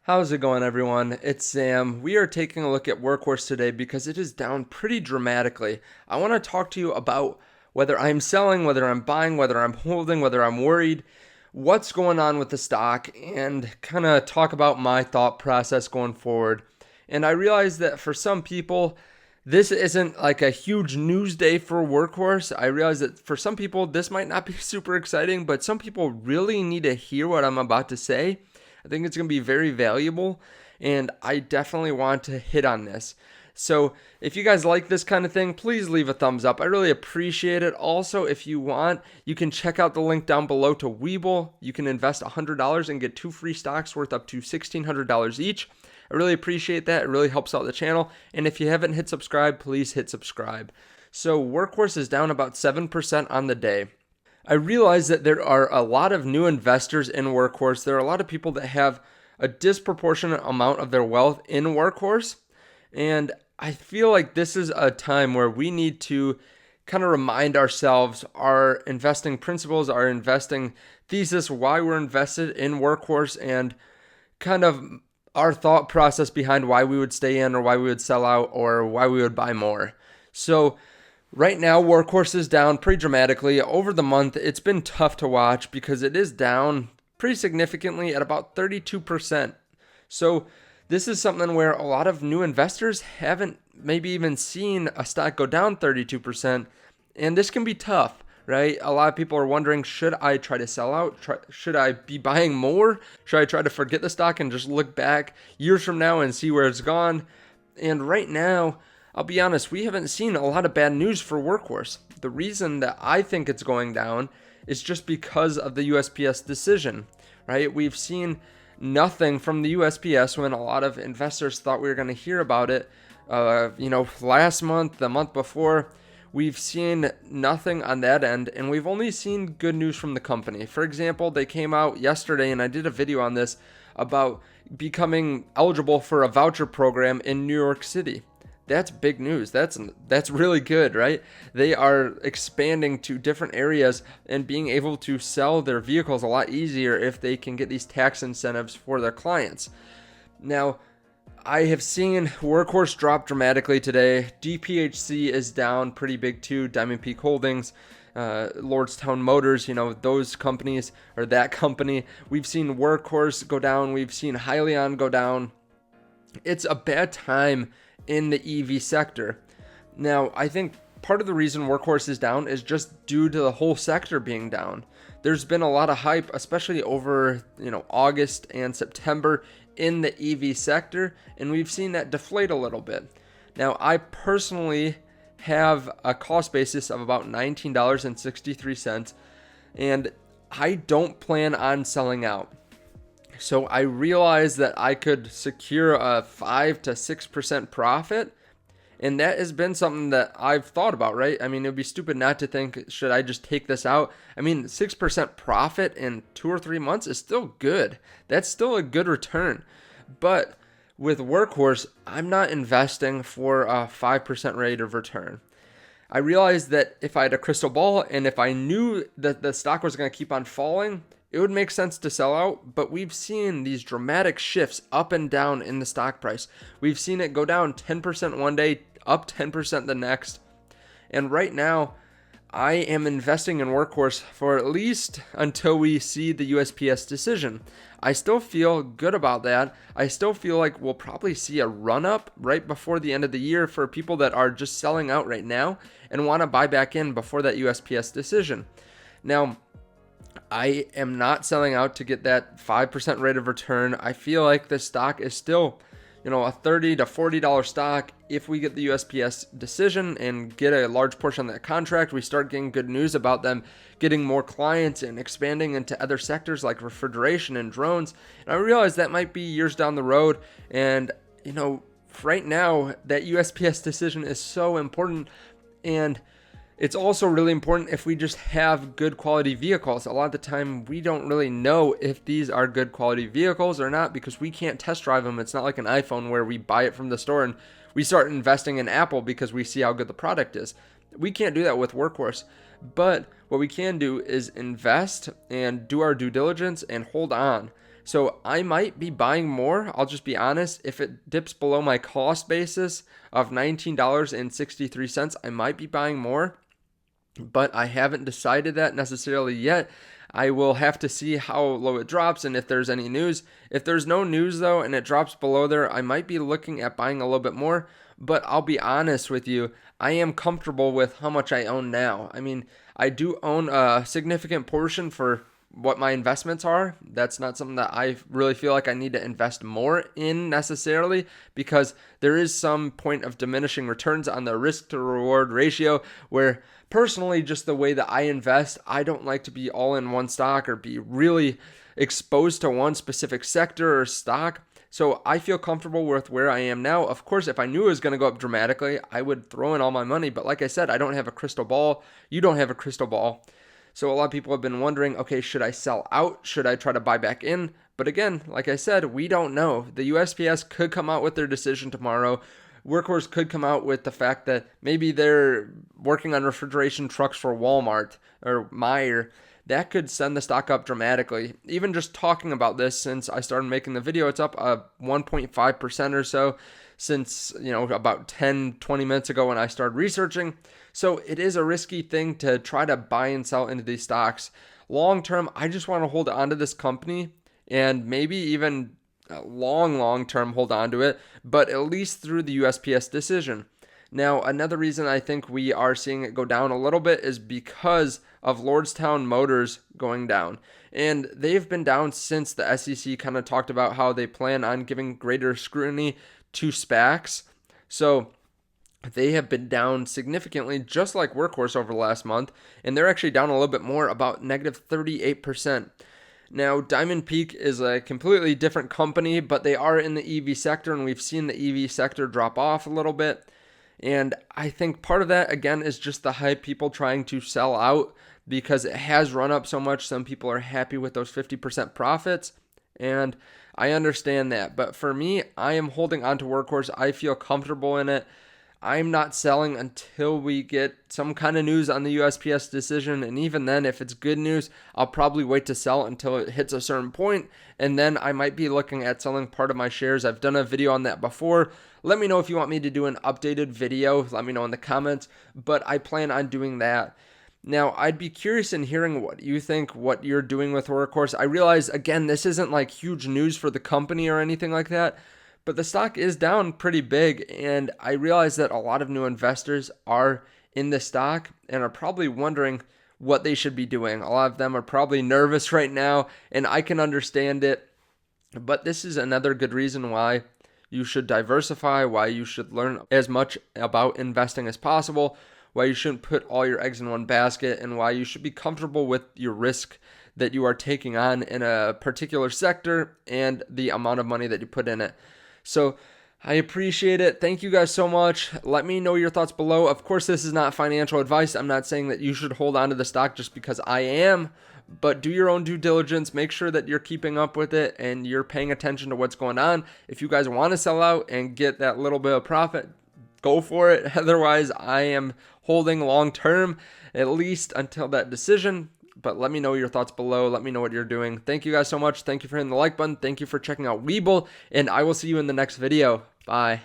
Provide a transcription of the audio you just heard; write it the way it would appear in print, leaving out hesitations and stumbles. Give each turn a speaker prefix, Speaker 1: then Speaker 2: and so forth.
Speaker 1: How's it going, everyone? It's Sam. We are taking a look at Workhorse today because it is down pretty dramatically. I want to talk to you about whether I'm selling, whether I'm buying, whether I'm holding, whether I'm worried, what's going on with the stock, and kind of talk about my thought process going forward. And I realize that for some people, this isn't like a huge news day for Workhorse. I realize that for some people, this might not be super exciting, but some people really need to hear what I'm about to say. I think it's going to be very valuable, and I definitely want to hit on this. So if you guys like this kind of thing, please leave a thumbs up. I really appreciate it. Also, if you want, you can check out the link down below to WeBull. You can invest $100 and get 2 free stocks worth up to $1,600 each. I really appreciate that. It really helps out the channel. And if you haven't hit subscribe, please hit subscribe. So Workhorse is down about 7% on the day. I realize that there are a lot of new investors in Workhorse. There are a lot of people that have a disproportionate amount of their wealth in Workhorse. And I feel like this is a time where we need to kind of remind ourselves our investing principles, our investing thesis, why we're invested in Workhorse, and kind of our thought process behind why we would stay in or why we would sell out or why we would buy more. So right now, Workhorse is down pretty dramatically. Over the month, it's been tough to watch because it is down pretty significantly at about 32%. So this is something where a lot of new investors haven't maybe even seen a stock go down 32%. And this can be tough, right? A lot of people are wondering, should I try to sell out? Should I be buying more? Should I try to forget the stock and just look back years from now and see where it's gone? And right now, I'll be honest, we haven't seen a lot of bad news for Workhorse. The reason that I think it's going down is just because of the USPS decision, right? We've seen nothing from the USPS when a lot of investors thought we were going to hear about it. Last month, the month before, we've seen nothing on that end, and we've only seen good news from the company. For example, they came out yesterday, and I did a video on this, about becoming eligible for a voucher program in New York City. That's big news. That's really good, right? They are expanding to different areas and being able to sell their vehicles a lot easier if they can get these tax incentives for their clients. Now, I have seen Workhorse drop dramatically today. DPHC is down pretty big too. Diamond Peak Holdings, Lordstown Motors, those companies, or that company. We've seen Workhorse go down. We've seen Hyliion go down. It's a bad time in the EV sector. Now, I think part of the reason Workhorse is down is just due to the whole sector being down. There's been a lot of hype, especially over, August and September in the EV sector, and we've seen that deflate a little bit. Now, I personally have a cost basis of about $19.63, and I don't plan on selling out. So I realized that I could secure a 5 to 6% profit. And that has been something that I've thought about, right? I mean, it would be stupid not to think, should I just take this out? I mean, 6% profit in 2 or 3 months is still good. That's still a good return. But with Workhorse, I'm not investing for a 5% rate of return. I realized that if I had a crystal ball and if I knew that the stock was going to keep on falling, it would make sense to sell out, but we've seen these dramatic shifts up and down in the stock price. We've seen it go down 10% one day, up 10% the next. And right now, I am investing in Workhorse for at least until we see the USPS decision. I still feel good about that. I still feel like we'll probably see a run up right before the end of the year for people that are just selling out right now and want to buy back in before that USPS decision. Now, I am not selling out to get that 5% rate of return. I feel like this stock is still, a $30 to $40 stock. If we get the USPS decision and get a large portion of that contract, we start getting good news about them getting more clients and expanding into other sectors like refrigeration and drones. And I realize that might be years down the road. And, right now, that USPS decision is so important. And it's also really important if we just have good quality vehicles. A lot of the time, we don't really know if these are good quality vehicles or not because we can't test drive them. It's not like an iPhone where we buy it from the store and we start investing in Apple because we see how good the product is. We can't do that with Workhorse. But what we can do is invest and do our due diligence and hold on So I might be buying more. I'll just be honest. If it dips below my cost basis of $19.63, I might be buying more, but I haven't decided that necessarily yet. I will have to see how low it drops and if there's any news. If there's no news though and it drops below there, I might be looking at buying a little bit more. But I'll be honest with you, I am comfortable with how much I own now. I mean, I do own a significant portion for what my investments are. That's not something that I really feel like I need to invest more in necessarily, because there is some point of diminishing returns on the risk to reward ratio where personally, just the way that I invest, I don't like to be all in one stock or be really exposed to one specific sector or stock. So I feel comfortable with where I am now. Of course, if I knew it was going to go up dramatically, I would throw in all my money. But like I said, I don't have a crystal ball. You don't have a crystal ball. So a lot of people have been wondering, okay, should I sell out? Should I try to buy back in? But again, like I said, we don't know. The USPS could come out with their decision tomorrow. Workhorse could come out with the fact that maybe they're working on refrigeration trucks for Walmart or Meijer. That could send the stock up dramatically. Even just talking about this since I started making the video, it's up 1.5% or so since, about 10, 20 minutes ago when I started researching. So it is a risky thing to try to buy and sell into these stocks. Long term, I just want to hold on to this company and maybe even long term hold on to it, but at least through the USPS decision. Now, another reason I think we are seeing it go down a little bit is because of Lordstown Motors going down. And they've been down since the SEC kind of talked about how they plan on giving greater scrutiny to SPACs. So they have been down significantly, just like Workhorse over the last month. And they're actually down a little bit more, about negative 38%. Now, Diamond Peak is a completely different company, but they are in the EV sector, and we've seen the EV sector drop off a little bit. And I think part of that, again, is just the hype, people trying to sell out because it has run up so much. Some people are happy with those 50% profits, and I understand that. But for me, I am holding on to Workhorse. I feel comfortable in it. I'm not selling until we get some kind of news on the USPS decision. And even then, if it's good news, I'll probably wait to sell until it hits a certain point. And then I might be looking at selling part of my shares. I've done a video on that before. Let me know if you want me to do an updated video. Let me know in the comments. But I plan on doing that. Now, I'd be curious in hearing what you think, what you're doing with Workhorse. I realize, again, this isn't like huge news for the company or anything like that. But the stock is down pretty big, and I realize that a lot of new investors are in the stock and are probably wondering what they should be doing. A lot of them are probably nervous right now, and I can understand it. But this is another good reason why you should diversify, why you should learn as much about investing as possible, why you shouldn't put all your eggs in one basket, and why you should be comfortable with your risk that you are taking on in a particular sector and the amount of money that you put in it. So I appreciate it. Thank you guys so much. Let me know your thoughts below. Of course, this is not financial advice. I'm not saying that you should hold on to the stock just because I am, but do your own due diligence. Make sure that you're keeping up with it and you're paying attention to what's going on. If you guys want to sell out and get that little bit of profit, go for it. Otherwise, I am holding long term, at least until that decision. But let me know your thoughts below. Let me know what you're doing. Thank you guys so much. Thank you for hitting the like button. Thank you for checking out WeBull, and I will see you in the next video. Bye.